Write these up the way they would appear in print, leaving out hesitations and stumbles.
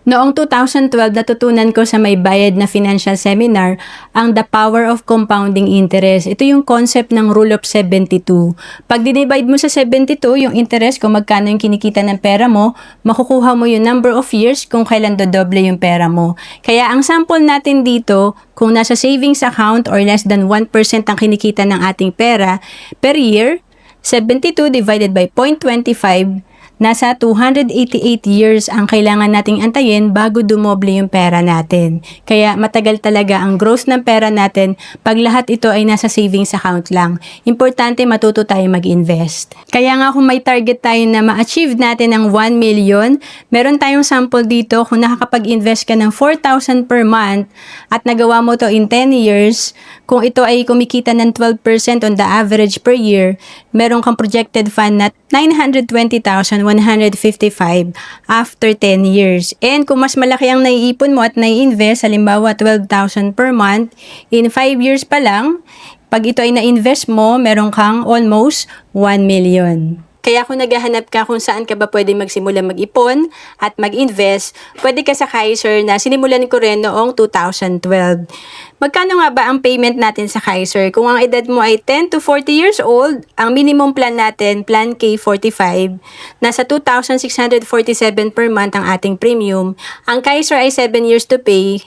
Noong 2012, natutunan ko sa may bayad na financial seminar ang The Power of Compounding Interest. Ito yung concept ng Rule of 72. Pag dinivide mo sa 72, yung interest kung magkano yung kinikita ng pera mo, makukuha mo yung number of years kung kailan dodoble yung pera mo. Kaya ang sample natin dito, kung nasa savings account or less than 1% ang kinikita ng ating pera per year, 72 divided by 0.25, nasa 288 years ang kailangan nating antayin bago dumoble yung pera natin. Kaya matagal talaga ang growth ng pera natin pag lahat ito ay nasa savings account lang. Importante matuto tayo mag-invest. Kaya nga kung may target tayo na ma-achieve natin ng 1 million, meron tayong sample dito kung nakakapag-invest ka ng 4,000 per month at nagawa mo to in 10 years, kung ito ay kumikita ng 12% on the average per year, meron kang projected fund na 920,155 after 10 years. And kung mas malaki ang naiipon mo at nai-invest, halimbawa 12,000 per month, in 5 years pa lang, pag ito ay na-invest mo, meron kang almost 1 million. Kaya kung naghahanap ka kung saan ka ba pwede magsimula mag-ipon at mag-invest, pwede ka sa Kaiser na sinimulan ko rin noong 2012. Magkano nga ba ang payment natin sa Kaiser? Kung ang edad mo ay 10 to 40 years old, ang minimum plan natin, Plan K45, nasa 2,647 per month ang ating premium. Ang Kaiser ay 7 years to pay.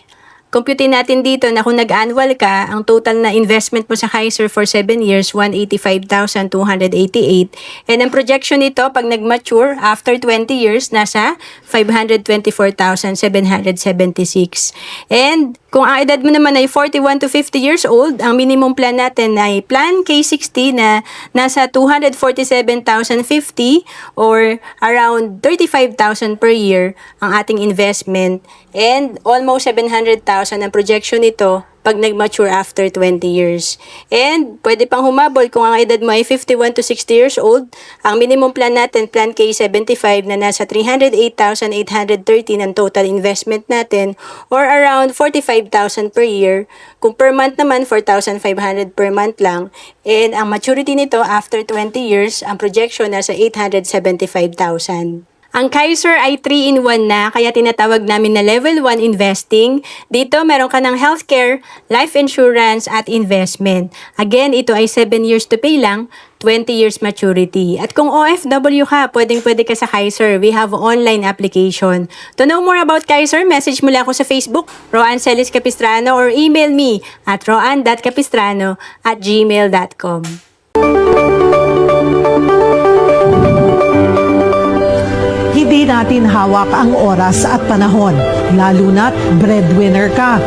Computin natin dito na kung nag-annual ka, ang total na investment mo sa Kaiser for 7 years, 185,288. And ang projection nito, pag nag-mature, after 20 years, nasa 524,776. And kung ang edad mo naman ay 41 to 50 years old, ang minimum plan natin ay Plan K60 na nasa 247,050 or around 35,000 per year ang ating investment. And almost 700,000 ang projection nito pag nag-mature after 20 years. And pwede pang humabol kung ang edad mo ay 51 to 60 years old, ang minimum plan natin, Plan K75 na nasa 308,813 ang total investment natin or around 45,000 per year. Kung per month naman, 4,500 per month lang. And ang maturity nito after 20 years, ang projection nasa 875,000. Ang Kaiser ay 3-in-1 na, kaya tinatawag namin na level 1 investing. Dito meron ka ng healthcare, life insurance at investment. Again, ito ay 7 years to pay lang, 20 years maturity. At kung OFW ka, pwede ka sa Kaiser. We have online application. To know more about Kaiser, message mo lang ako sa Facebook, Roan Celis Capistrano, or email me at roan.capistrano@gmail.com. Hindi natin hawak ang oras at panahon, lalo na't breadwinner ka.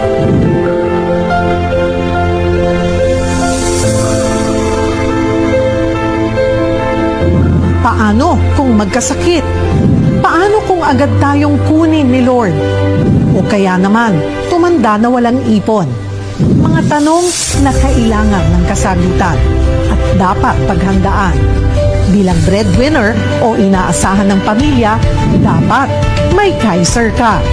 Paano kung magkasakit? Paano kung agad tayong kunin ni Lord? O kaya naman, tumanda na walang ipon? Mga tanong na kailangan ng kasagutan at dapat paghandaan. Bilang breadwinner o inaasahan ng pamilya, dapat may Kaiser ka.